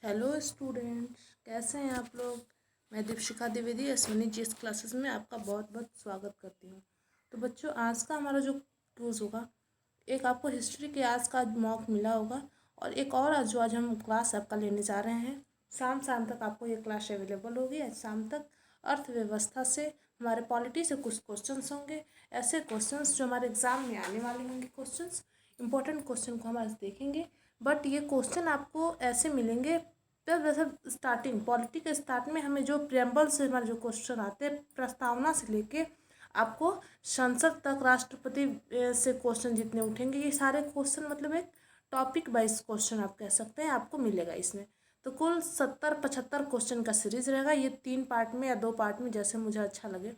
Hello students, कैसे हैं आप लोग। मैं Deepshikha Dwivedi Ashwini G S classes में आपका बहुत बहुत स्वागत करती हूँ। तो बच्चों, आज का हमारा जो क्विज होगा, एक आपको हिस्ट्री के आज का मॉक मिला होगा और एक और आज हम क्लास आपका लेने जा रहे हैं। शाम शाम तक आपको ये क्लास अवेलेबल होगी। आज शाम तक अर्थव्यवस्था से, हमारे पॉलिटी से कुछ क्वेश्चंस होंगे। ऐसे क्वेश्चंस जो हमारे एग्जाम में आने वाले होंगे, क्वेश्चंस इंपॉर्टेंट क्वेश्चन को हम आज देखेंगे। बट ये क्वेश्चन आपको ऐसे मिलेंगे, तो वैसे स्टार्टिंग पॉलिटी के स्टार्ट में हमें जो प्रेम्बल से हमारे जो क्वेश्चन आते हैं, प्रस्तावना से लेके आपको संसद तक, राष्ट्रपति से क्वेश्चन जितने उठेंगे, ये सारे क्वेश्चन मतलब एक टॉपिक वाइज क्वेश्चन आप कह सकते हैं, आपको मिलेगा इसमें। तो कुल 70-75 क्वेश्चन का सीरीज रहेगा। ये 3 पार्ट में या 2 पार्ट में, जैसे मुझे अच्छा लगे।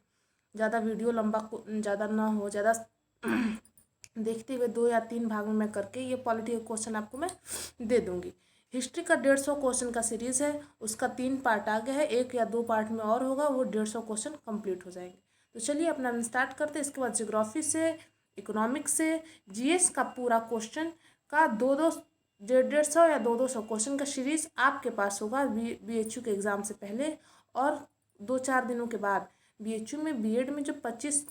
ज़्यादा वीडियो लंबा ज़्यादा ना हो, ज़्यादा देखते हुए 2 या 3 भाग में मैं करके ये पॉलिटी के क्वेश्चन आपको मैं दे दूंगी। हिस्ट्री का 150 क्वेश्चन का सीरीज़ है, उसका 3 पार्ट आ गया है, 1 या 2 पार्ट में और होगा, वो 150 क्वेश्चन कंप्लीट हो जाएंगे। तो चलिए अपना स्टार्ट करते हैं। इसके बाद ज्योग्राफी से, इकोनॉमिक्स से, जीएस का पूरा क्वेश्चन का 150 या 200 क्वेश्चन का सीरीज आपके पास होगा बीएचयू के एग्ज़ाम से पहले। और 2-4 दिनों के बाद बीएचयू में, बीएड में जो 25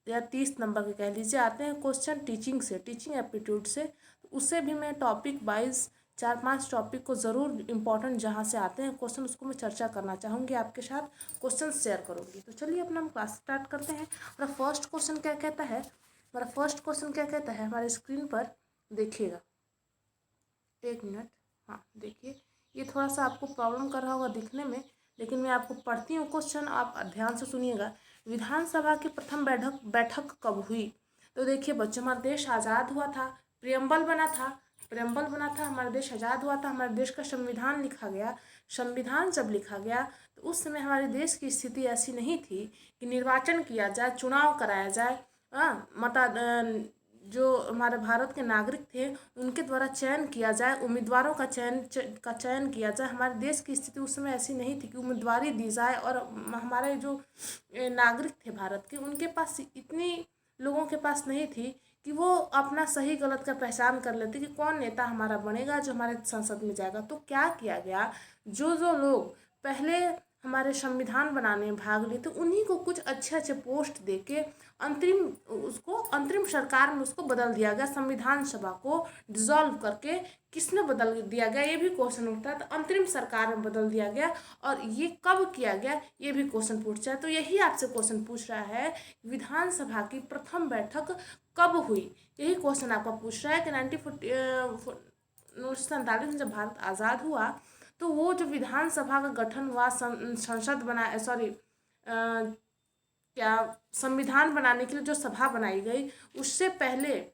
या 30 नंबर के कह लीजिए आते हैं क्वेश्चन टीचिंग से, टीचिंग एप्टीट्यूड से, तो उससे भी मैं टॉपिक वाइज 4-5 टॉपिक को ज़रूर इंपॉर्टेंट जहाँ से आते हैं क्वेश्चन, उसको मैं चर्चा करना चाहूँगी, आपके साथ क्वेश्चन शेयर करूँगी। तो चलिए अपना हम क्लास स्टार्ट करते हैं। हमारा फर्स्ट क्वेश्चन क्या कहता है, हमारे स्क्रीन पर देखिएगा। 1 मिनट। हाँ देखिए, ये थोड़ा सा आपको प्रॉब्लम कर रहा होगा दिखने में, लेकिन मैं आपको पढ़ती हूँ क्वेश्चन, आप ध्यान से सुनिएगा। विधानसभा की प्रथम बैठक कब हुई। तो देखिए बच्चों, हमारा देश आज़ाद हुआ था, प्रियम्बल बना था, हमारा देश आज़ाद हुआ था, हमारे देश का संविधान लिखा गया। संविधान जब लिखा गया तो उस समय हमारे देश की स्थिति ऐसी नहीं थी कि निर्वाचन किया जाए, चुनाव कराया जाए। मता जो हमारे भारत के नागरिक थे उनके द्वारा चयन किया जाए, उम्मीदवारों का चयन किया जाए। हमारे देश की स्थिति उस समय ऐसी नहीं थी कि उम्मीदवारी दी जाए, और हमारे जो नागरिक थे भारत के, उनके पास इतनी लोगों के पास नहीं थी कि वो अपना सही गलत का पहचान कर लेते कि कौन नेता हमारा बनेगा जो हमारे संसद में जाएगा। तो क्या किया गया, जो लोग पहले हमारे संविधान बनाने में भाग लिए थे, उन्हीं को कुछ अच्छे अच्छे पोस्ट देके अंतरिम सरकार में उसको बदल दिया गया। संविधान सभा को डिसॉल्व करके किसने बदल दिया गया, ये भी क्वेश्चन उठता है। तो अंतरिम सरकार में बदल दिया गया, और ये कब किया गया, ये भी क्वेश्चन पूछता है। तो यही आपसे क्वेश्चन पूछ रहा है, विधानसभा की प्रथम बैठक कब हुई, यही क्वेश्चन आपका पूछ रहा है कि 1947 में जब भारत आज़ाद हुआ तो वो जो विधानसभा का गठन हुआ, संसद बना, सॉरी, क्या संविधान बनाने के लिए जो सभा बनाई गई, उससे पहले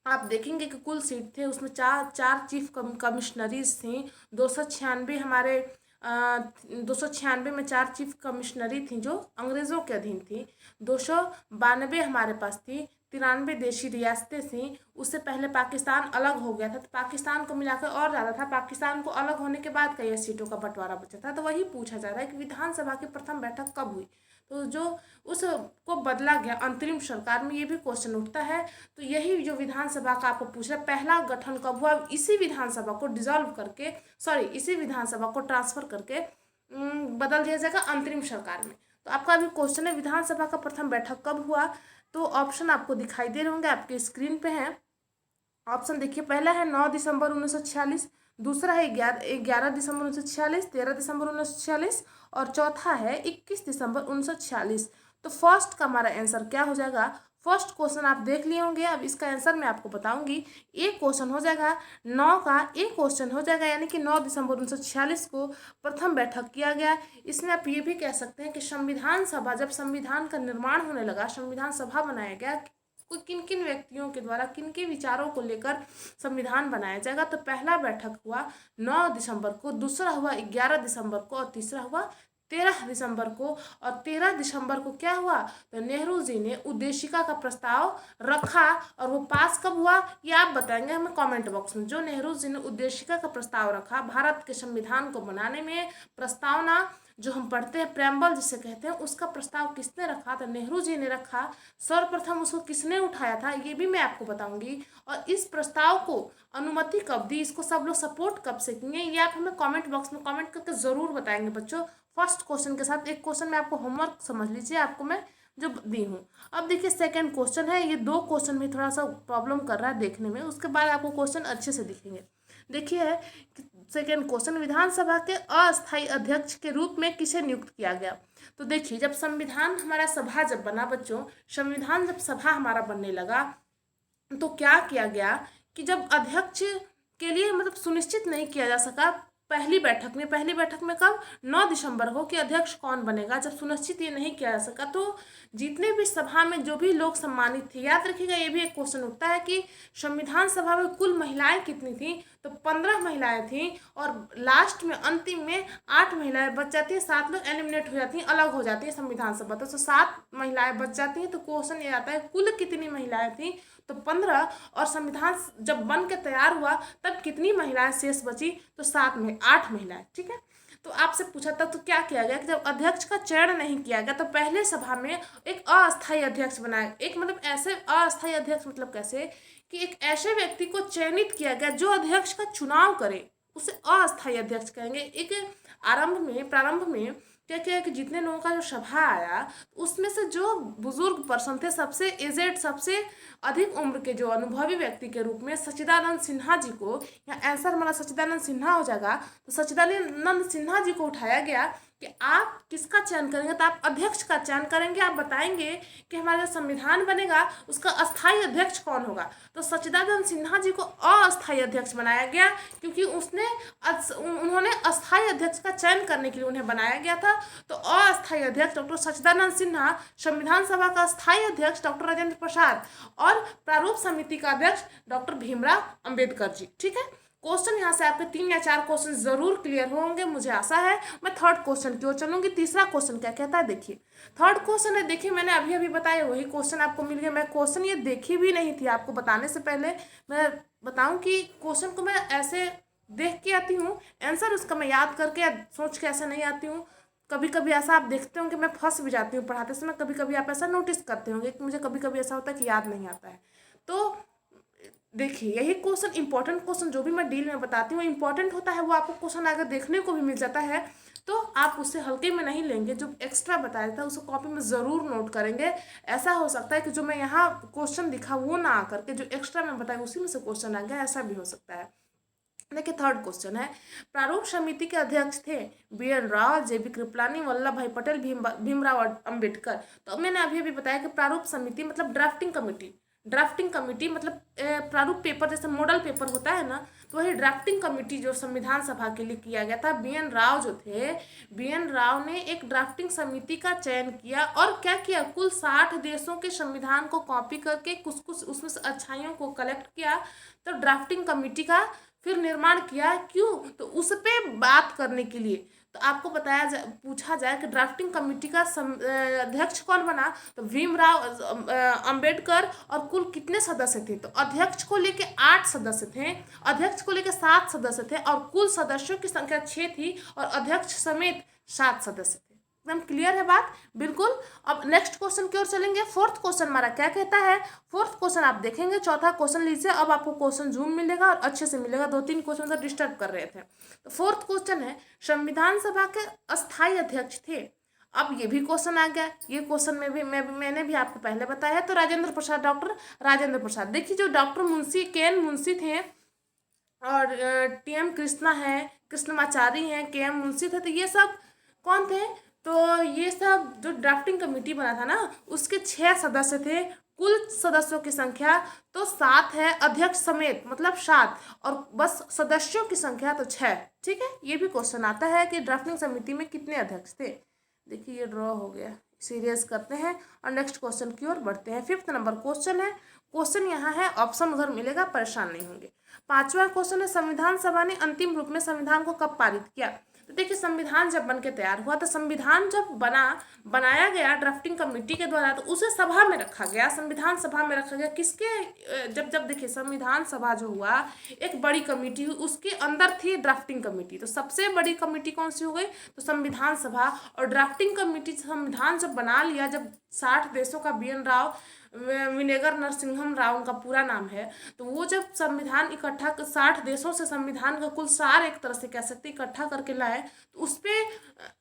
आप देखेंगे कि कुल सीट थे, उसमें चार चीफ कमिश्नरीज थी। 296 हमारे 296 में 4 चीफ कमिश्नरी थी जो अंग्रेज़ों के अधीन थी। 292 हमारे पास थी। 93 देशी रियासतें थीं। उससे पहले पाकिस्तान अलग हो गया था, तो पाकिस्तान को मिलाकर और ज़्यादा था। पाकिस्तान को अलग होने के बाद कई सीटों का बंटवारा बचा था। तो वही पूछा जा रहा है कि विधानसभा की प्रथम बैठक कब हुई। तो जो उसको बदला गया अंतरिम सरकार में, ये भी क्वेश्चन उठता है। तो यही जो विधानसभा का आपको पूछ रहा है, पहला गठन कब हुआ, इसी विधानसभा को डिसॉल्व करके, सॉरी, इसी विधानसभा को ट्रांसफर करके बदल दिया जाएगा अंतरिम सरकार में। तो आपका अभी क्वेश्चन है, विधानसभा का प्रथम बैठक कब हुआ। तो ऑप्शन आपको दिखाई दे रहे होंगे, आपके स्क्रीन पे है। ऑप्शन देखिए, पहला है 9 दिसंबर 1946, दूसरा है 11 दिसंबर 1946, 13 दिसंबर 1946, और चौथा है 21 दिसंबर 1946। तो फर्स्ट का हमारा आंसर क्या हो जाएगा। फर्स्ट क्वेश्चन आप देख लिए होंगे, अब इसका आंसर मैं आपको बताऊंगी। एक क्वेश्चन हो जाएगा 9 का, एक क्वेश्चन हो जाएगा, यानी कि 9 दिसंबर 1946 को प्रथम बैठक किया गया। इसमें आप ये भी कह सकते हैं कि संविधान सभा, जब संविधान का निर्माण होने लगा, संविधान सभा बनाया गया, कोई किन किन व्यक्तियों के द्वारा किन के विचारों को लेकर संविधान बनाया जाएगा। तो पहला बैठक हुआ 9 दिसंबर को, दूसरा हुआ 11 दिसंबर को, और तीसरा हुआ 13 दिसंबर को। और 13 दिसंबर को क्या हुआ, तो नेहरू जी ने उद्देशिका का प्रस्ताव रखा, और वो पास कब हुआ ये आप बताएंगे हमें कमेंट बॉक्स में। जो नेहरू जी ने उद्देशिका का प्रस्ताव रखा भारत के संविधान को बनाने में, प्रस्तावना जो हम पढ़ते हैं प्रेम्बल जिसे कहते हैं, उसका प्रस्ताव किसने रखा था? नेहरू जी ने रखा। सर्वप्रथम उसको किसने उठाया था, ये भी मैं आपको बताऊंगी। और इस प्रस्ताव को अनुमति कब दी, इसको सब लोग सपोर्ट कब से किए, ये आप हमें कमेंट बॉक्स में कमेंट करके ज़रूर बताएंगे बच्चों। फर्स्ट क्वेश्चन के साथ एक क्वेश्चन में आपको होमवर्क समझ लीजिए, आपको मैं जो दी हूँ। अब देखिए सेकंड क्वेश्चन है, ये 2 क्वेश्चन में थोड़ा सा प्रॉब्लम कर रहा है देखने में, उसके बाद आपको क्वेश्चन अच्छे से दिखेंगे। देखिए सेकेंड क्वेश्चन, विधानसभा के अस्थायी अध्यक्ष के रूप में किसे नियुक्त किया गया? तो देखिए जब संविधान हमारा सभा जब बना बच्चों, संविधान जब सभा हमारा बनने लगा तो क्या किया गया कि जब अध्यक्ष के लिए मतलब सुनिश्चित नहीं किया जा सका पहली बैठक में कब 9 दिसंबर को कि अध्यक्ष कौन बनेगा, जब सुनिश्चित ये नहीं किया जा सका तो जितने भी सभा में जो भी लोग सम्मानित थे, याद रखिएगा ये भी एक क्वेश्चन उठता है कि संविधान सभा में कुल महिलाएं कितनी थी, तो 15 महिलाएं थीं और लास्ट में अंतिम में 8 महिलाएं बच जाती हैं, 7 लोग एलिमिनेट हो जाती हैं, अलग हो जाती है संविधान सभा, तो 7 महिलाएं बच जाती हैं। तो क्वेश्चन ये आता है कुल कितनी महिलाएं थी, तो 15, और संविधान जब बन के तैयार हुआ तब कितनी महिलाएं शेष बची, तो 8 महिलाएं। ठीक है, तो आपसे पूछा था तो क्या किया गया कि जब अध्यक्ष का चयन नहीं किया गया तो पहले सभा में एक अस्थायी अध्यक्ष बनाया, एक मतलब ऐसे अस्थायी अध्यक्ष मतलब कैसे कि एक ऐसे व्यक्ति को चयनित किया गया जो अध्यक्ष का चुनाव करे, उसे अस्थायी अध्यक्ष कहेंगे। एक प्रारंभ में क्या किया कि जितने लोगों का जो सभा आया उसमें से जो बुजुर्ग पर्सन थे, सबसे एजेड, सबसे अधिक उम्र के जो अनुभवी व्यक्ति के रूप में सच्चिदानंद सिन्हा जी को, या आंसर हमारा सच्चिदानंद सिन्हा हो जाएगा, तो सच्चिदानंद सिन्हा जी को उठाया गया कि आप किसका चयन करेंगे, तो आप अध्यक्ष का चयन करेंगे, आप बताएंगे कि हमारा जो संविधान बनेगा उसका अस्थायी अध्यक्ष कौन होगा। तो सच्चिदानंद सिन्हा जी को अस्थायी अध्यक्ष बनाया गया क्योंकि उन्होंने अस्थायी अध्यक्ष का चयन करने के लिए उन्हें बनाया गया था। तो अस्थायी अध्यक्ष डॉक्टर सच्चिदानंद सिन्हा, संविधान सभा का अस्थायी अध्यक्ष डॉक्टर राजेंद्र प्रसाद और प्रारूप समिति का अध्यक्ष डॉक्टर भीमराव अंबेडकर जी। ठीक है, क्वेश्चन यहाँ से आपके 3 या 4 क्वेश्चन जरूर क्लियर होंगे, मुझे आशा है। मैं थर्ड क्वेश्चन की ओर चलूंगी। तीसरा क्वेश्चन क्या कहता है, देखिए थर्ड क्वेश्चन है, देखिए मैंने अभी बताया वही क्वेश्चन आपको मिल गया। मैं क्वेश्चन ये देखी भी नहीं थी, आपको बताने से पहले मैं बताऊं कि क्वेश्चन को मैं ऐसे देख के आती हूँ, आंसर उसका मैं याद करके या सोच के ऐसा नहीं आती हूँ। कभी कभी ऐसा आप देखते होंगे मैं फंस भी जाती हूँ पढ़ाते समय, कभी कभी आप ऐसा नोटिस करते होंगे कि मुझे कभी कभी ऐसा होता है कि याद नहीं आता है। तो देखिए यही क्वेश्चन, इंपॉर्टेंट क्वेश्चन जो भी मैं डील में बताती हूँ इंपॉर्टेंट होता है, वो आपको क्वेश्चन आगे देखने को भी मिल जाता है, तो आप उससे हल्के में नहीं लेंगे। जो एक्स्ट्रा बताया था उसको कॉपी में ज़रूर नोट करेंगे। ऐसा हो सकता है कि जो मैं यहाँ क्वेश्चन दिखा वो ना आकर के जो एक्स्ट्रा मैं बताया उसी में से क्वेश्चन आ गया, ऐसा भी हो सकता है। देखिए थर्ड क्वेश्चन है, प्रारूप समिति के अध्यक्ष थे BN राव, JB कृपलानी, वल्लभ भाई पटेल, भीमराव अम्बेडकर। तो मैंने अभी बताया कि प्रारूप समिति मतलब ड्राफ्टिंग कमेटी मतलब प्रारूप पेपर जैसे मॉडल पेपर होता है ना, तो वही ड्राफ्टिंग कमेटी जो संविधान सभा के लिए किया गया था। BN राव जो थे, BN राव ने एक ड्राफ्टिंग समिति का चयन किया और क्या किया, कुल 60 देशों के संविधान को कॉपी करके कुछ उसमें से अच्छाइयों को कलेक्ट किया, तो ड्राफ्टिंग कमेटी का फिर निर्माण किया। क्यों, तो उस पर बात करने के लिए। तो आपको पूछा जाए कि ड्राफ्टिंग कमेटी का अध्यक्ष कौन बना, तो भीमराव अंबेडकर। और कुल कितने सदस्य थे, तो अध्यक्ष को लेके 8 सदस्य थे, अध्यक्ष को लेके 7 सदस्य थे और कुल सदस्यों की संख्या 6 थी और अध्यक्ष समेत 7 सदस्य थे। एकदम क्लियर है बात, बिल्कुल। अब नेक्स्ट क्वेश्चन की ओर चलेंगे। फोर्थ क्वेश्चन हमारा क्या कहता है, फोर्थ क्वेश्चन आप देखेंगे, चौथा क्वेश्चन लीजिए। अब आपको क्वेश्चन जूम मिलेगा और अच्छे से मिलेगा, 2-3 क्वेश्चन तो डिस्टर्ब कर रहे थे। तो फोर्थ क्वेश्चन है, संविधान सभा के अस्थायी अध्यक्ष थे। अब ये भी क्वेश्चन आ गया, ये क्वेश्चन में भी मैंने भी आपको पहले बताया है। तो राजेंद्र प्रसाद, डॉक्टर राजेंद्र प्रसाद। देखिए जो डॉक्टर मुंशी KN मुंशी थे और TM कृष्णा है, कृष्णमाचारी हैं, KM मुंशी थे, तो ये सब कौन थे, तो ये सब जो ड्राफ्टिंग कमेटी बना था ना उसके 6 सदस्य थे। कुल सदस्यों की संख्या तो 7 है, अध्यक्ष समेत मतलब 7, और बस सदस्यों की संख्या तो 6। ठीक है, ये भी क्वेश्चन आता है कि ड्राफ्टिंग समिति में कितने अध्यक्ष थे। देखिए ये ड्रॉ हो गया, सीरियस करते हैं और नेक्स्ट क्वेश्चन की ओर बढ़ते हैं। 5th नंबर क्वेश्चन है, क्वेश्चन यहाँ है, ऑप्शन उधर मिलेगा, परेशान नहीं होंगे। 5वां क्वेश्चन है, संविधान सभा ने अंतिम रूप में संविधान को कब पारित किया। तो देखिए संविधान जब बन के तैयार हुआ, तो संविधान जब बनाया गया ड्राफ्टिंग कमेटी के द्वारा, तो उसे सभा में रखा गया, संविधान सभा में रखा गया। किसके जब जब देखिए संविधान सभा जो हुआ, एक बड़ी कमेटी हुई, उसके अंदर थी ड्राफ्टिंग कमेटी। तो सबसे बड़ी कमेटी कौन सी हो गई, तो संविधान सभा। और ड्राफ्टिंग कमेटी संविधान जब बना लिया, जब 60 देशों का BN राव, विनेगर नरसिंहम राव उनका पूरा नाम है, तो वो जब संविधान इकट्ठा 60 देशों से संविधान का कुल सार एक तरह से कह सकते इकट्ठा करके लाए, तो उस पर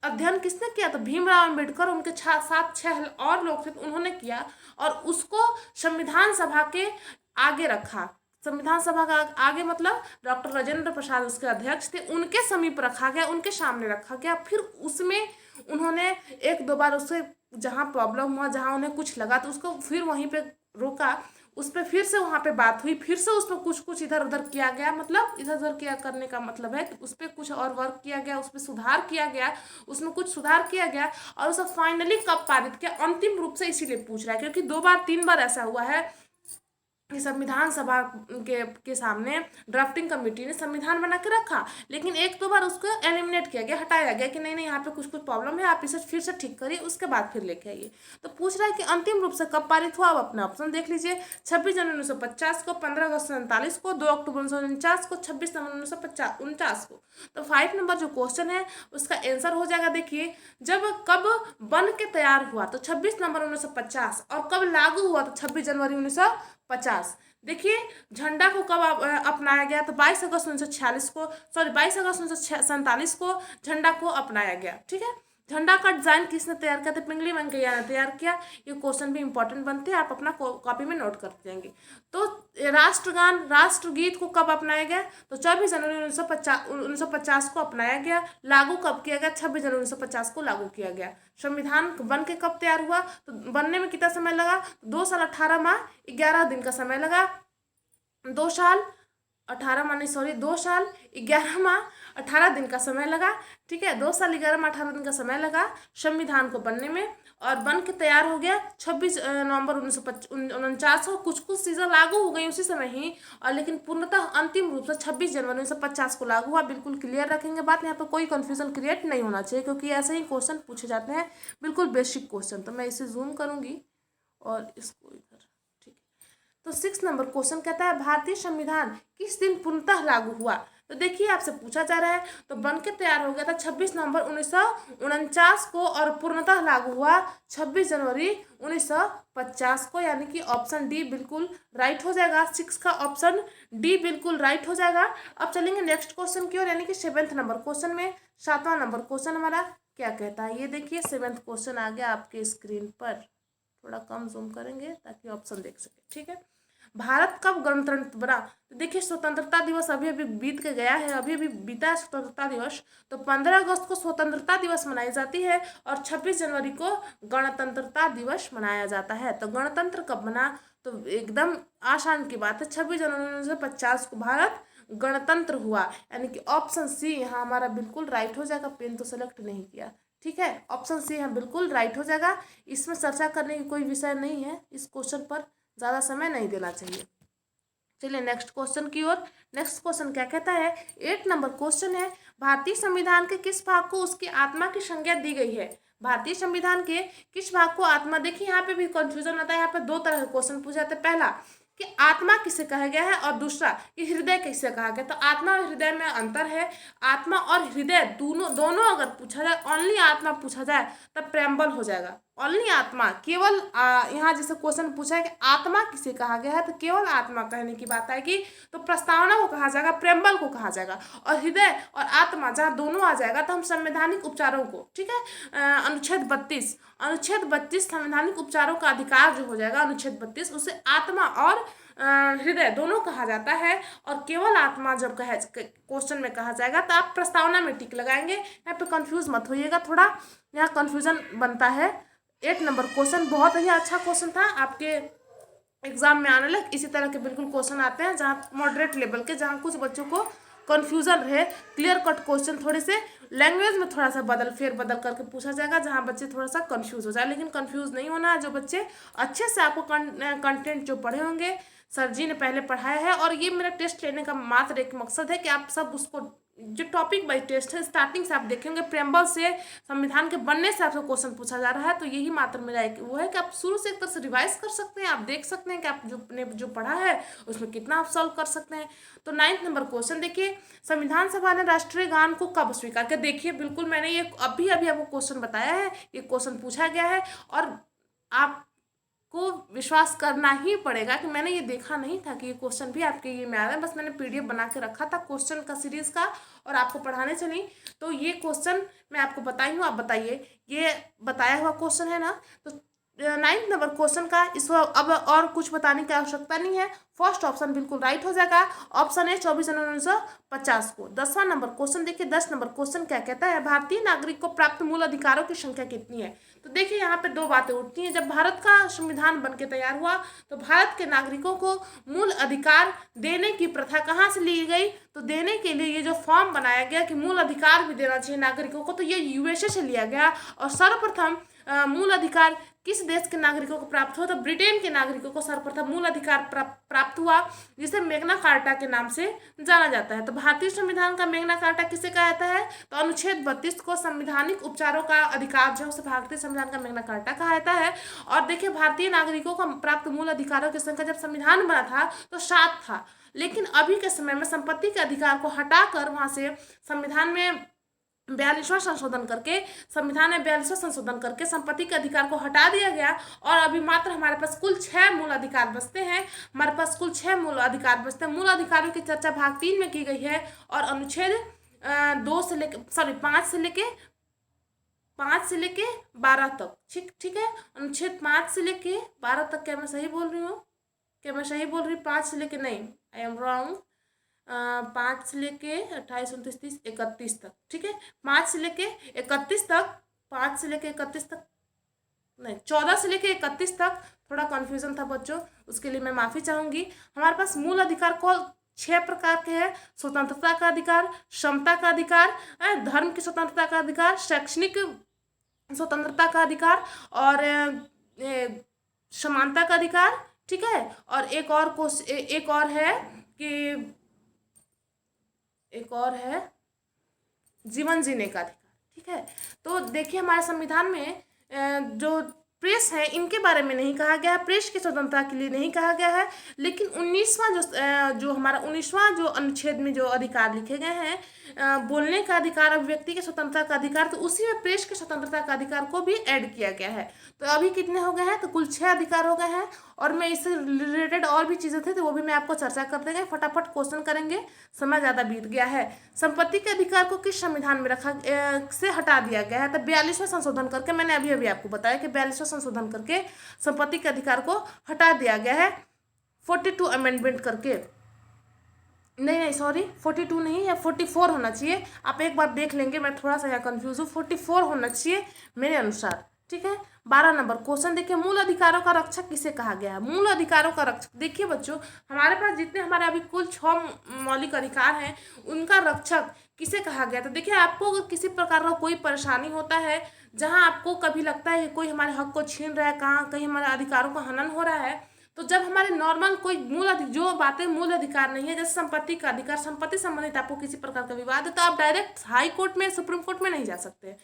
अध्ययन किसने किया, तो भीमराव अम्बेडकर, उनके साथ 6 और लोग थे, तो उन्होंने किया और उसको संविधान सभा के आगे रखा। संविधान सभा का आगे मतलब डॉक्टर राजेंद्र प्रसाद उसके अध्यक्ष थे, उनके समीप रखा गया, उनके सामने रखा गया। फिर उसमें उन्होंने 1-2 बार उससे जहाँ प्रॉब्लम हुआ, जहाँ उन्हें कुछ लगा, तो उसको फिर वहीं पे रोका, उस पर फिर से वहाँ पे बात हुई, फिर से उस पर कुछ कुछ इधर उधर किया गया। मतलब इधर उधर किया करने का मतलब है कि उस पर कुछ और वर्क किया गया, उस पर सुधार किया गया, उसमें कुछ सुधार किया गया, और उसे फाइनली कब पारित किया, अंतिम रूप से इसीलिए पूछ रहा है क्योंकि 2 बार 3 बार ऐसा हुआ है कि संविधान सभा के सामने ड्राफ्टिंग कमेटी ने संविधान बना के रखा, लेकिन 1-2 बार उसको एलिमिनेट किया गया, हटाया गया कि नहीं नहीं यहाँ पे कुछ कुछ प्रॉब्लम है, आप इसे फिर से ठीक करिए, उसके बाद फिर लेके आइए। तो पूछ रहा है कि अंतिम रूप से कब पारित हुआ, आप अपना ऑप्शन देख लीजिए। 26 जनवरी 1950 को, 15 अगस्त 1947 को, 2 अक्टूबर 1949 को, 26 नवंबर 1949 को। तो 5 नंबर जो क्वेश्चन है उसका आंसर हो जाएगा, देखिए जब कब बन के तैयार हुआ तो 26 नवंबर 1950, और कब लागू हुआ तो 26 जनवरी 1950। देखिए झंडा को कब अपनाया गया, तो 22 अगस्त 1946 को, सॉरी 22 अगस्त 1947 को झंडा को अपनाया गया। ठीक है, झंडा का डिजाइन किसने तैयार किया, तो पिंगली वेंकैया ने तैयार किया। ये क्वेश्चन भी इंपॉर्टेंट बनते हैं, आप अपना कॉपी में नोट करते जाएंगे। तो राष्ट्रगान, राष्ट्रगीत को कब अपनाया गया, तो 24 जनवरी 1950 को अपनाया गया। लागू कब किया गया, 26 जनवरी 1950 को लागू किया गया। संविधान बन के कब तैयार हुआ, तो बनने में कितना समय लगा, 2 साल 18 माह 11 दिन का समय लगा। 2 साल 18 माह नहीं, सॉरी 2 साल 11 माह 18 दिन का समय लगा। ठीक है, 2 साल 11 माह 18 दिन का समय लगा संविधान को बनने में, और बन के तैयार हो गया 26 नवंबर 1949 को। कुछ कुछ चीज़ें लागू हो गई उसी समय ही, और लेकिन पूर्णतः अंतिम रूप से 26 जनवरी 1950 को लागू हुआ। बिल्कुल क्लियर रखेंगे बात, यहाँ पर कोई कन्फ्यूजन क्रिएट नहीं होना चाहिए, क्योंकि ऐसे ही क्वेश्चन पूछे जाते हैं, बिल्कुल बेसिक क्वेश्चन। तो मैं इसे जूम करूँगी और इसको इधर, ठीक है। तो 6 नंबर क्वेश्चन कहता है भारतीय संविधान किस दिन पूर्णतः लागू हुआ। तो देखिए आपसे पूछा जा रहा है, तो बन के तैयार हो गया था 26 नवंबर 1949 को, और पूर्णतः लागू हुआ 26 जनवरी 1950 को, यानी कि ऑप्शन डी बिल्कुल राइट हो जाएगा। 6 का ऑप्शन डी बिल्कुल राइट हो जाएगा। अब चलेंगे नेक्स्ट क्वेश्चन की ओर, यानी कि 7th नंबर क्वेश्चन में। 7वां नंबर क्वेश्चन हमारा क्या कहता है, ये देखिए 7th क्वेश्चन आ गया आपके स्क्रीन पर। थोड़ा कम जूम करेंगे ताकि ऑप्शन देख सके। ठीक है, भारत कब गणतंत्र बना, तो देखिए स्वतंत्रता दिवस अभी अभी बीत के गया है, अभी अभी बीता है स्वतंत्रता दिवस। तो 15 अगस्त को स्वतंत्रता दिवस मनाई जाती है, और 26 जनवरी को गणतंत्रता दिवस मनाया जाता है। तो गणतंत्र कब बना, तो एकदम आसान की बात है, 26 जनवरी 1950 को भारत गणतंत्र हुआ, यानी कि ऑप्शन सी यहाँ हमारा बिल्कुल राइट हो जाएगा। पेन तो सेलेक्ट नहीं किया, ठीक है, ऑप्शन सी यहाँ बिल्कुल राइट हो जाएगा। इसमें चर्चा करने की कोई विषय नहीं है, इस क्वेश्चन पर ज़्यादा समय नहीं देना चाहिए। चलिए नेक्स्ट क्वेश्चन की ओर। नेक्स्ट क्वेश्चन क्या कहता है, 8 नंबर क्वेश्चन है, भारतीय संविधान के किस भाग को उसकी आत्मा की संज्ञा दी गई है। भारतीय संविधान के किस भाग को आत्मा, देखिए यहाँ पे भी कंफ्यूजन आता है, यहाँ पे 2 तरह के क्वेश्चन पूछे जाते हैं। पहला कि आत्मा किसे कहा गया है, और दूसरा कि हृदय किसे कहा गया। तो आत्मा और हृदय में अंतर है। आत्मा और हृदय दोनों अगर पूछा जाए, ओनली आत्मा पूछा जाए तब प्रेम्बल हो जाएगा। ओनली आत्मा, केवल यहाँ जैसे क्वेश्चन पूछा है कि आत्मा किसे कहा गया है, तो केवल आत्मा कहने की बात आएगी तो प्रस्तावना को कहा जाएगा, प्रेम्बल को कहा जाएगा। और हृदय और आत्मा जहाँ दोनों आ जाएगा तो हम संवैधानिक उपचारों को, ठीक है, अनुच्छेद 32 संवैधानिक उपचारों का अधिकार जो हो जाएगा, अनुच्छेद 32, उसे आत्मा और हृदय दोनों कहा जाता है। और केवल आत्मा जब क्वेश्चन में कहा जाएगा तो आप प्रस्तावना में टिक लगाएंगे। यहाँ पे कंफ्यूज मत होइएगा, थोड़ा यहाँ कंफ्यूजन बनता है। 8 नंबर क्वेश्चन बहुत ही अच्छा क्वेश्चन था, आपके एग्जाम में आने लग इसी तरह के बिल्कुल क्वेश्चन आते हैं, जहाँ मॉडरेट लेवल के, जहाँ कुछ बच्चों को कन्फ्यूजन रहे, क्लियर कट क्वेश्चन थोड़े से लैंग्वेज में थोड़ा सा बदल करके पूछा जाएगा, जहाँ बच्चे थोड़ा सा कंफ्यूज हो जाए। लेकिन कंफ्यूज नहीं होना है, जो बच्चे अच्छे से आपको कंटेंट जो पढ़े होंगे, सर जी ने पहले पढ़ाया है, और ये मेरा टेस्ट लेने का मात्र एक मकसद है कि आप सब उसको जो टॉपिक वाइज टेस्ट है, स्टार्टिंग से आप देखेंगे प्रेम्बल से, संविधान के बनने से आपसे क्वेश्चन पूछा जा रहा है। तो यही मात्र मेरा एक वो है कि आप शुरू से एक तरह से रिवाइज कर सकते हैं, आप देख सकते हैं कि आप जो पढ़ा है उसमें कितना आप सॉल्व कर सकते हैं। तो 9 नंबर क्वेश्चन देखिए, संविधान सभा ने राष्ट्रीय गान को कब स्वीकार किया? देखिए बिल्कुल मैंने ये अभी अभी आपको क्वेश्चन बताया है, ये क्वेश्चन पूछा गया है और आप को विश्वास करना ही पड़ेगा कि मैंने ये देखा नहीं था कि ये क्वेश्चन भी आपके ये में आ रहा है। बस मैंने पीडीएफ बना के रखा था क्वेश्चन का सीरीज का और आपको पढ़ाने चली, तो ये क्वेश्चन मैं आपको बताई हूँ। आप बताइए, ये बताया हुआ क्वेश्चन है ना। तो 9 नंबर क्वेश्चन का इसको अब और कुछ बताने की आवश्यकता नहीं है, फर्स्ट ऑप्शन बिल्कुल राइट हो जाएगा। ऑप्शन है 24 जनवरी 1950 को। 10वां नंबर क्वेश्चन देखिए, 10 नंबर क्वेश्चन क्या कहता है, भारतीय नागरिक को प्राप्त मूल अधिकारों की संख्या कितनी है? तो देखिए यहाँ पे दो बातें उठती हैं। जब भारत का संविधान बन के तैयार हुआ तो भारत के नागरिकों को मूल अधिकार देने की प्रथा कहाँ से ली गई? तो देने के लिए ये जो फॉर्म बनाया गया कि मूल अधिकार भी देना चाहिए नागरिकों को, तो ये यूएसए से लिया गया। और सर्वप्रथम मूल अधिकार किस देश के नागरिकों को प्राप्त हुआ? तो ब्रिटेन के नागरिकों को सर्वप्रथम मूल अधिकार प्राप्त हुआ, जिसे मैग्ना कार्टा के नाम से जाना जाता है। तो भारतीय संविधान का मैग्ना कार्टा किसे कहा जाता है? तो अनुच्छेद 32 को संवैधानिक उपचारों का अधिकार जो है उसे भारतीय संविधान का मैग्ना कार्टा कहा जाता है। और देखिए भारतीय नागरिकों को प्राप्त मूल अधिकारों की संख्या जब संविधान बना था तो 7 था, लेकिन अभी के समय में संपत्ति के अधिकार को हटाकर वहां से संविधान में 42वां संशोधन करके, संविधान में 42वां संशोधन करके संपत्ति के अधिकार को हटा दिया गया और अभी मात्र हमारे पास कुल 6 मूल अधिकार बचते हैं। हमारे पास कुल 6 मूल अधिकार बचते हैं। मूल अधिकारों की चर्चा भाग 3 में की गई है और अनुच्छेद 5 से लेके 12 तक, ठीक है। अनुच्छेद 5 से लेके 12 तक, क्या मैं सही बोल रही हूँ? 5 से लेके, नहीं आई एम रॉन्ग, 5 से लेके 28, 29, 30, 31 तक, ठीक है। 5 से लेके 31 तक, 5 से लेके 31 तक नहीं, 14 से लेके 31 तक थोड़ा कन्फ्यूजन था बच्चों, उसके लिए मैं माफ़ी चाहूँगी। हमारे पास मूल अधिकार को 6 प्रकार के हैं। स्वतंत्रता का अधिकार, समता का अधिकार, धर्म की स्वतंत्रता का अधिकार, शैक्षणिक स्वतंत्रता का अधिकार और समानता का अधिकार, ठीक है। और एक और है जीवन जीने का अधिकार, ठीक है। तो देखिए हमारे संविधान में जो प्रेस है इनके बारे में नहीं कहा गया है, प्रेस की स्वतंत्रता के लिए नहीं कहा गया है, लेकिन 19वां जो हमारा 19वां जो अनुच्छेद में जो अधिकार लिखे गए हैं, बोलने का अधिकार, अभिव्यक्ति की स्वतंत्रता का अधिकार, तो उसी में प्रेस की स्वतंत्रता का अधिकार को भी ऐड किया गया है। तो अभी कितने हो गए हैं? तो कुल 6 अधिकार हो गए हैं और मैं इससे रिलेटेड और भी चीज़ें थी तो वो भी मैं आपको चर्चा कर देंगे। फटाफट क्वेश्चन करेंगे, समय ज़्यादा बीत गया है। संपत्ति के अधिकार को किस संविधान में से हटा दिया गया है? तो 42वां संशोधन करके, मैंने अभी अभी आपको बताया कि 42वां संशोधन करके संपत्ति के अधिकार को हटा दिया गया है 42 अमेंडमेंट करके। नहीं सॉरी, 42 नहीं है, 44 होना चाहिए। आप एक बार देख लेंगे, मैं थोड़ा सा यहाँ कन्फ्यूज हूँ। 44 होना चाहिए मेरे अनुसार, ठीक है। 12 नंबर क्वेश्चन देखिए, मूल अधिकारों का रक्षक किसे कहा गया है? मूल अधिकारों का रक्षक, देखिए बच्चों हमारे पास जितने हमारे अभी कुल 6 मौलिक अधिकार हैं उनका रक्षक किसे कहा गया? तो देखिए आपको अगर किसी प्रकार का कोई परेशानी होता है, जहाँ आपको कभी लगता है कि कोई हमारे हक को छीन रहा है, कहीं हमारे अधिकारों का हनन हो रहा है, तो जब हमारे नॉर्मल कोई जो बातें मूल अधिकार नहीं है, जैसे संपत्ति का अधिकार, संपत्ति संबंधित आपको किसी प्रकार का विवाद है तो आप डायरेक्ट हाई कोर्ट में, सुप्रीम कोर्ट में नहीं जा सकते।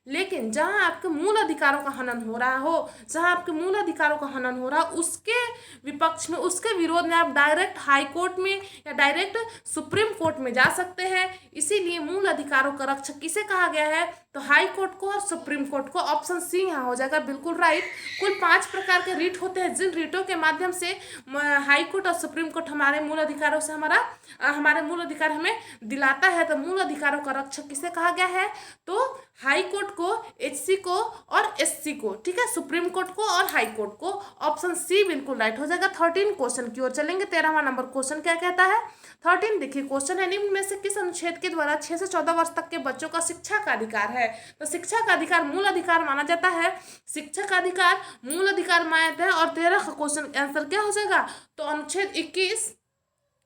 लेकिन जहां आपके मूल अधिकारों का हनन हो रहा हो, जहां आपके मूल अधिकारों का हनन हो रहा हो, उसके विपक्ष में, उसके विरोध में आप डायरेक्ट हाई कोर्ट में या डायरेक्ट सुप्रीम कोर्ट में जा सकते हैं। इसीलिए मूल अधिकारों का रक्षक किसे कहा गया है? तो हाई कोर्ट को और सुप्रीम कोर्ट को। ऑप्शन सी यहाँ हो जाएगा बिल्कुल राइट। कुल 5 प्रकार के रीट होते हैं, जिन रीटों के माध्यम से हाई कोर्ट और सुप्रीम कोर्ट हमारे मूल अधिकारों से हमारे मूल अधिकार हमें दिलाता है। तो मूल अधिकारों का रक्षक किसे कहा गया है? तो हाई कोर्ट को, एचसी को और एससी को, ठीक है, सुप्रीम कोर्ट को और हाई कोर्ट को। ऑप्शन सी बिल्कुल राइट हो जाएगा। 13 क्वेश्चन की ओर चलेंगे। 13वां नंबर क्वेश्चन क्या कहता है? 13 देखिए क्वेश्चन है, निम्न में से किस अनुच्छेद के द्वारा 6 से 14 वर्ष तक के बच्चों का शिक्षा का अधिकार है? तो शिक्षा का अधिकार मूल अधिकार माना जाता है, शिक्षा का अधिकार मूल अधिकार माना जाता है। और 13 का क्वेश्चन आंसर क्या हो जाएगा? तो अनुच्छेद 21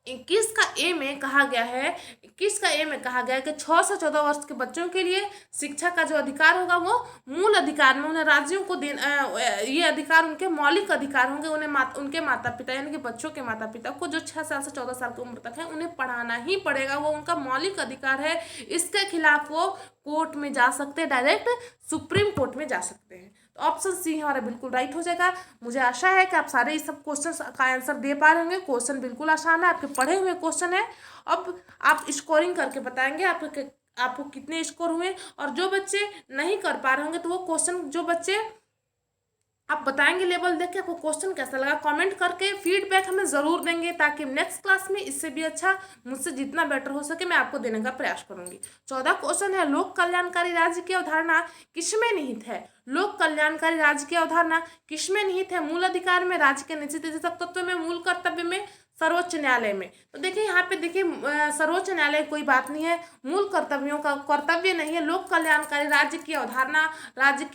21 का ए में कहा गया है 21 का ए में कहा गया है कि 6 से 14 वर्ष के बच्चों के लिए शिक्षा का जो अधिकार होगा वो मूल अधिकार में उन्हें राज्यों को ये अधिकार उनके मौलिक अधिकार होंगे। उन्हें उनके माता पिता यानी कि बच्चों के माता पिता को जो 6 साल से 14 साल की उम्र तक है उन्हें पढ़ाना ही पड़ेगा, वो उनका मौलिक अधिकार है। इसके खिलाफ वो कोर्ट में जा सकते हैं, डायरेक्ट सुप्रीम कोर्ट में जा सकते हैं। तो ऑप्शन सी हमारा बिल्कुल राइट हो जाएगा। मुझे आशा है कि आप सारे इस सब क्वेश्चन का आंसर दे पा रहे होंगे। क्वेश्चन बिल्कुल आसान है, आपके पढ़े हुए क्वेश्चन है। अब आप स्कोरिंग करके बताएंगे आपको कितने स्कोर हुए, और जो बच्चे नहीं कर पा रहे होंगे तो वो क्वेश्चन जो बच्चे आप बताएंगे लेवल देख के आपको क्वेश्चन कैसा लगा, कमेंट करके फीडबैक हमें ज़रूर देंगे, ताकि नेक्स्ट क्लास में इससे भी अच्छा, मुझसे जितना बेटर हो सके मैं आपको देने का प्रयास करूंगी। 14 क्वेश्चन है, लोक कल्याणकारी राज्य की अवधारणा किसमें निहित है? लोक कल्याणकारी राज्य की अवधारणा किसमें निहित है? मूल अधिकार में, राज्य के निश्चित तत्व में, मूल कर्तव्य में, सर्वोच्च न्यायालय में। तो देखिए यहाँ पे देखिए सर्वोच्च न्यायालय कोई बात नहीं है, मूल कर्तव्यों का कर्तव्य नहीं है। लोक कल्याणकारी राज्य की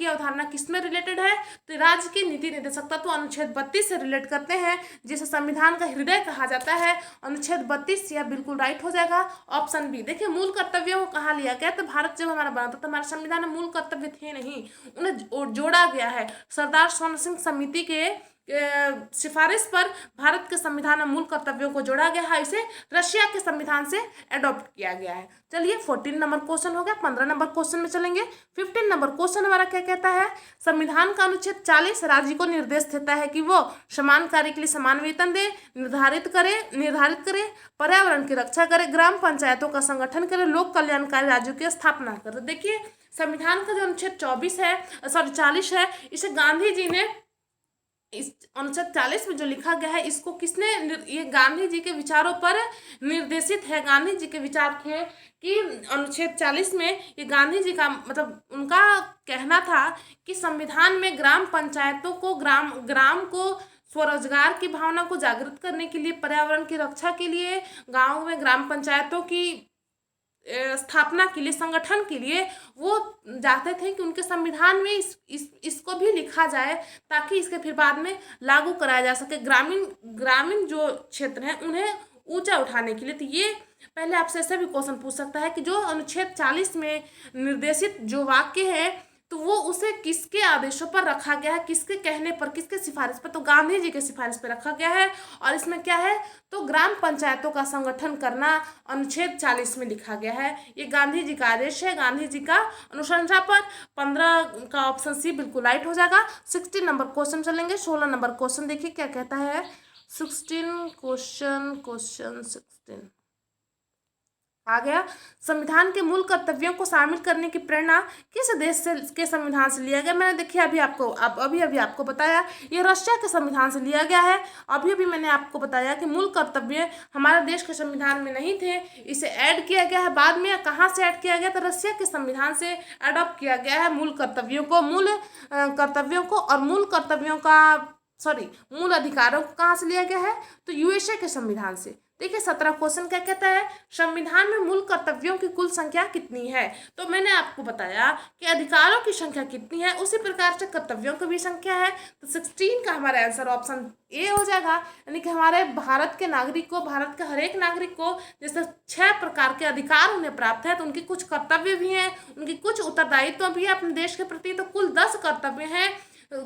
अवधारणा किसमें रिलेटेड है? तो राज्य की नीति निर्देशक तत्व अनुच्छेद 32 से रिलेट करते हैं, जिसे संविधान का हृदय कहा जाता है। अनुच्छेद 32 यह बिल्कुल राइट हो जाएगा। ऑप्शन बी देखिए, मूल कर्तव्यों को कहाँ लिया गया? तो भारत जब हमारा बना था तो हमारे संविधान में मूल कर्तव्य थे नहीं, उन्हें जोड़ा गया है। सरदार स्वर्ण सिंह समिति के सिफारिश पर भारत के संविधान में मूल कर्तव्यों को जोड़ा गया है। इसे रशिया के संविधान से अडॉप्ट किया गया है। चलिए 14 नंबर क्वेश्चन हो गया। 15 नंबर क्वेश्चन में चलेंगे। 15 नंबर क्वेश्चन हमारा क्या कहता है? संविधान का अनुच्छेद 40 राज्य को निर्देश देता है कि वो समान कार्य के लिए समान वेतन दे, निर्धारित करे, पर्यावरण की रक्षा करे, ग्राम पंचायतों का संगठन करे, लोक कल्याणकारी राज्यों की स्थापना करे। देखिए संविधान का जो अनुच्छेद 40 है, इसे गांधी जी ने इस अनुच्छेद 40 में जो लिखा गया है, इसको किसने, ये गांधी जी के विचारों पर निर्देशित है। गांधी जी के विचार थे कि अनुच्छेद 40 में ये गांधी जी का मतलब उनका कहना था कि संविधान में ग्राम पंचायतों को ग्राम को स्वरोजगार की भावना को जागृत करने के लिए, पर्यावरण की रक्षा के लिए, गाँव में ग्राम पंचायतों की स्थापना के लिए, संगठन के लिए वो चाहते थे कि उनके संविधान में इसको भी लिखा जाए, ताकि इसके फिर बाद में लागू कराया जा सके ग्रामीण जो क्षेत्र हैं उन्हें ऊंचा उठाने के लिए। तो ये पहले आपसे ऐसा भी क्वेश्चन पूछ सकता है कि जो अनुच्छेद 40 में निर्देशित जो वाक्य है, तो वो उसे किसके आदेशों पर रखा गया है, किसके कहने पर, किसके सिफारिश पर? तो गांधी जी के सिफारिश पर रखा गया है। और इसमें क्या है? तो ग्राम पंचायतों का संगठन करना अनुच्छेद 40 में लिखा गया है। ये गांधी जी का आदेश है, गांधी जी का अनुशंसा पर। 15 का ऑप्शन सी बिल्कुल राइट हो जाएगा। 16 नंबर क्वेश्चन चलेंगे। 16 नंबर क्वेश्चन देखिए क्या कहता है। 16 क्वेश्चन 16 आ गया। संविधान के मूल कर्तव्यों को शामिल करने की प्रेरणा किस देश से के संविधान से लिया गया? मैंने देखिए अभी आपको बताया, ये रशिया के संविधान से लिया गया है। अभी मैंने आपको बताया कि मूल कर्तव्य हमारे देश के संविधान में नहीं थे, इसे ऐड किया गया है बाद में। कहाँ से ऐड किया गया? तो रशिया के संविधान से अडॉप्ट किया गया है मूल कर्तव्यों को। और मूल अधिकारों को कहाँ से लिया गया है? तो यूएसए के संविधान से। देखिए 17 क्वेश्चन क्या कहता है? संविधान में मूल कर्तव्यों की कुल संख्या कितनी है? तो मैंने आपको बताया कि अधिकारों की संख्या कितनी है, उसी प्रकार से कर्तव्यों की भी संख्या है। तो 16 का हमारा आंसर ऑप्शन ए हो जाएगा। यानी कि हमारे भारत के हर एक नागरिक को जैसे 6 प्रकार के अधिकार उन्हें प्राप्त है, तो उनकी कुछ कर्तव्य भी हैं, उनकी कुछ उत्तरदायित्व भी है अपने देश के प्रति। तो कुल 10 कर्तव्य हैं,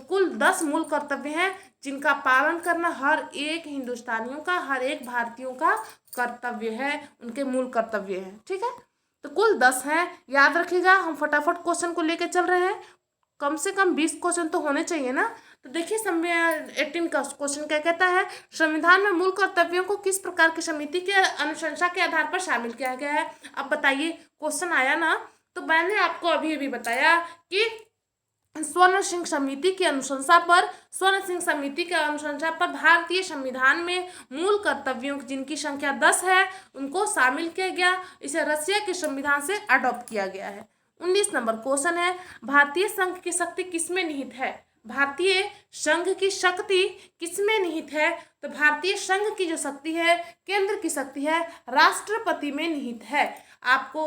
कुल 10 मूल कर्तव्य हैं, जिनका पालन करना हर एक हिंदुस्तानियों का, हर एक भारतीयों का कर्तव्य है, उनके मूल कर्तव्य हैं। ठीक है, तो कुल 10 हैं, याद रखिएगा। हम फटाफट क्वेश्चन को लेकर चल रहे हैं, कम से कम 20 क्वेश्चन तो होने चाहिए ना। तो देखिए 18 का क्वेश्चन क्या कहता है? संविधान में मूल कर्तव्यों को किस प्रकार की समिति के अनुशंसा के आधार पर शामिल किया गया है? अब बताइए, क्वेश्चन आया ना, तो मैंने आपको अभी बताया कि स्वर्ण सिंह समिति के अनुशंसा पर भारतीय संविधान में मूल कर्तव्यों जिनकी संख्या 10 है उनको शामिल किया गया। इसे रशिया के संविधान से अडॉप्ट किया गया है। 19 नंबर क्वेश्चन है, भारतीय संघ की शक्ति किसमें निहित है? भारतीय संघ की शक्ति किसमें निहित है? तो भारतीय संघ की जो शक्ति है, केंद्र की शक्ति है, राष्ट्रपति में निहित है। आपको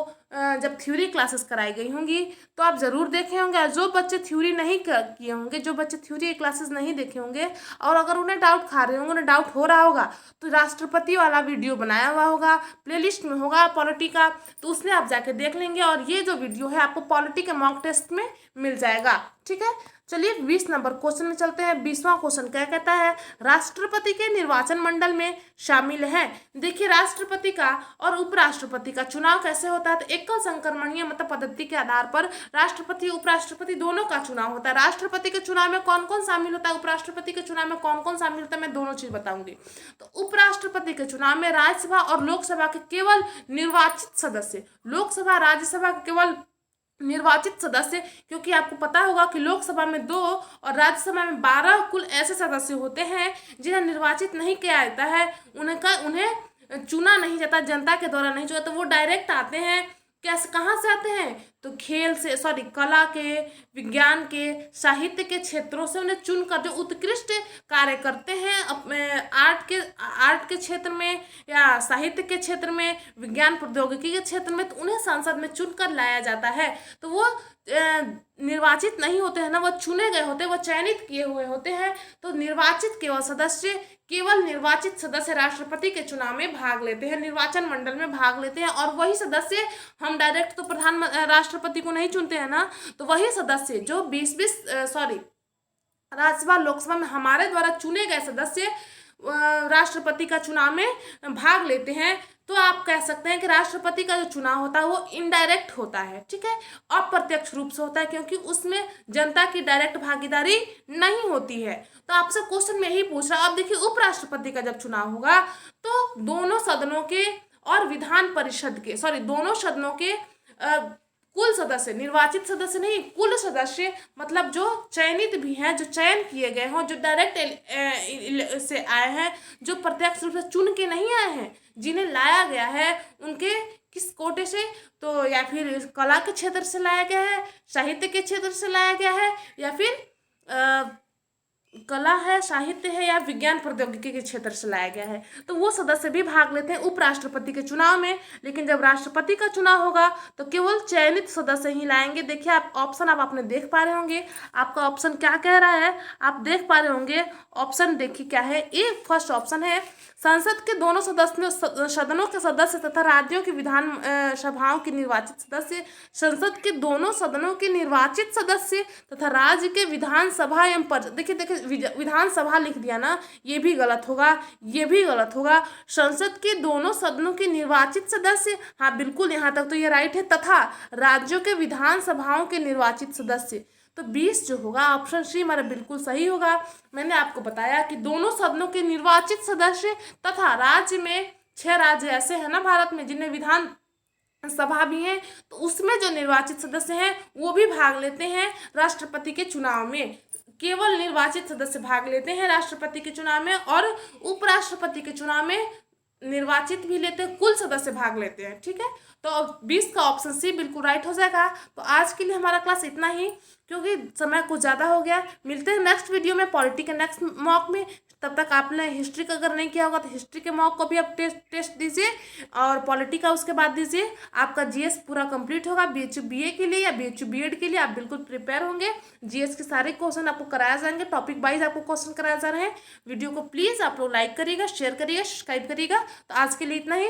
जब थ्योरी क्लासेस कराई गई होंगी तो आप ज़रूर देखे होंगे। जो बच्चे थ्योरी नहीं किए होंगे, जो बच्चे थ्योरी क्लासेस नहीं देखे होंगे और अगर उन्हें डाउट खा रहे होंगे, उन्हें डाउट हो रहा होगा, तो राष्ट्रपति वाला वीडियो बनाया हुआ होगा, प्लेलिस्ट में होगा पॉलिटी का, तो उसमें आप जाके देख लेंगे और ये जो वीडियो है आपको पॉलिटी के मॉक टेस्ट में मिल जाएगा। ठीक है, चलिए 20 नंबर क्वेश्चन में चलते हैं। 20वां क्वेश्चन क्या कहता है, राष्ट्रपति के निर्वाचन मंडल में शामिल है। देखिए, राष्ट्रपति का और उपराष्ट्रपति का चुनाव कैसे होता है, तो एकल संक्रमणीय मतलब पद्धति के आधार पर राष्ट्रपति उपराष्ट्रपति दोनों का चुनाव होता है। राष्ट्रपति के चुनाव में कौन कौन शामिल होता है, उपराष्ट्रपति के चुनाव में कौन कौन शामिल होता है, मैं दोनों चीज बताऊंगी। तो उपराष्ट्रपति के चुनाव में राज्यसभा और लोकसभा के केवल निर्वाचित सदस्य, लोकसभा राज्यसभा के केवल निर्वाचित सदस्य, क्योंकि आपको पता होगा कि लोकसभा में 2 और राज्यसभा में 12 कुल ऐसे सदस्य होते हैं जिन्हें निर्वाचित नहीं किया जाता है, उन्हें चुना नहीं जाता, जनता के द्वारा नहीं चुना, तो वो डायरेक्ट आते हैं। कैसे, कहाँ से आते हैं, तो खेल से, कला के, विज्ञान के, साहित्य के क्षेत्रों से उन्हें चुनकर जो उत्कृष्ट कार्य करते हैं अपने आर्ट के क्षेत्र में या साहित्य के क्षेत्र में, विज्ञान प्रौद्योगिकी के क्षेत्र में, तो उन्हें संसद में चुनकर लाया जाता है। तो वो निर्वाचित नहीं होते हैं ना, वो चुने गए होते हैं, वो चयनित किए हुए होते हैं। तो केवल निर्वाचित सदस्य राष्ट्रपति के चुनाव में भाग लेते हैं, निर्वाचन मंडल में भाग लेते हैं, और वही सदस्य, हम डायरेक्ट तो राष्ट्रपति को नहीं चुनते हैं ना, तो वही सदस्य जो 20 राज्यसभा लोकसभा में हमारे द्वारा चुने गए सदस्य राष्ट्रपति का चुनाव में भाग लेते हैं। तो आप कह सकते हैं कि राष्ट्रपति का जो चुनाव होता है वो इनडायरेक्ट होता है। ठीक है, अप्रत्यक्ष रूप से होता है, क्योंकि उसमें जनता की डायरेक्ट भागीदारी नहीं होती है। तो आपसे क्वेश्चन में यही पूछ रहा। अब देखिए, उपराष्ट्रपति का जब चुनाव होगा तो दोनों सदनों के और विधान परिषद के, दोनों सदनों के कुल सदस्य, निर्वाचित सदस्य नहीं, कुल सदस्य, मतलब जो चयनित भी हैं, जो चयन किए गए हों, जो डायरेक्ट से आए हैं, जो प्रत्यक्ष रूप से चुन के नहीं आए हैं, जिन्हें लाया गया है, उनके किस कोटे से, तो या फिर कला के क्षेत्र से लाया गया है, साहित्य के क्षेत्र से लाया गया है, या फिर कला है, साहित्य है, या विज्ञान प्रौद्योगिकी के क्षेत्र से लाया गया है, तो वो सदस्य भी भाग लेते हैं उपराष्ट्रपति के चुनाव में। लेकिन जब राष्ट्रपति का चुनाव होगा तो केवल चयनित सदस्य ही लाएंगे। देखिए, आप ऑप्शन आपने देख पा रहे होंगे, आपका ऑप्शन क्या कह रहा है, आप देख पा रहे होंगे। ऑप्शन देखिए क्या है, ए फर्स्ट ऑप्शन है, संसद के दोनों सदनों के सदस्य तथा राज्यों की विधान सभाओं के निर्वाचित सदस्य, संसद के दोनों सदनों के निर्वाचित सदस्य तथा राज्य के विधानसभा एवं परिषद। देखिए विधानसभा लिख दिया ना, ये भी गलत होगा, ये भी गलत होगा। संसद के दोनों सदनों के निर्वाचित सदस्य, हाँ बिल्कुल, यहाँ तक तो ये राइट है, तथा राज्यों के विधानसभाओं के निर्वाचित सदस्य। तो 20 जो होगा, ऑप्शन सी हमारा बिल्कुल सही होगा। मैंने आपको बताया कि दोनों सदनों के निर्वाचित सदस्य तथा राज्य में 6 राज्य ऐसे हैं ना भारत में जिनमें विधान सभा भी है, तो उसमें जो निर्वाचित सदस्य हैं वो भी भाग लेते हैं राष्ट्रपति के चुनाव में। केवल निर्वाचित सदस्य भाग लेते हैं राष्ट्रपति के चुनाव में, और उपराष्ट्रपति के चुनाव में निर्वाचित भी लेते हैं, कुल सदस्य भाग लेते हैं। ठीक है, तो 20 का ऑप्शन सी बिल्कुल राइट हो जाएगा। तो आज के लिए हमारा क्लास इतना ही, क्योंकि समय कुछ ज़्यादा हो गया। मिलते हैं नेक्स्ट वीडियो में पॉलिटी के नेक्स्ट मॉक में। तब तक आपने हिस्ट्री का अगर नहीं किया होगा तो हिस्ट्री के मॉक को भी आप टेस्ट दीजिए, और पॉलिटी का उसके बाद दीजिए। आपका जीएस पूरा कंप्लीट होगा। बीएचयू बीए के लिए या बीएचयू बीएड के लिए आप बिल्कुल प्रिपेयर होंगे। जीएस के सारे क्वेश्चन आपको कराया जाएंगे, टॉपिक वाइज आपको क्वेश्चन कराया जा रहे हैं। वीडियो को प्लीज़ आप लोग लाइक करिएगा, शेयर करिएगा, सब्सक्राइब करिएगा। तो आज के लिए इतना ही।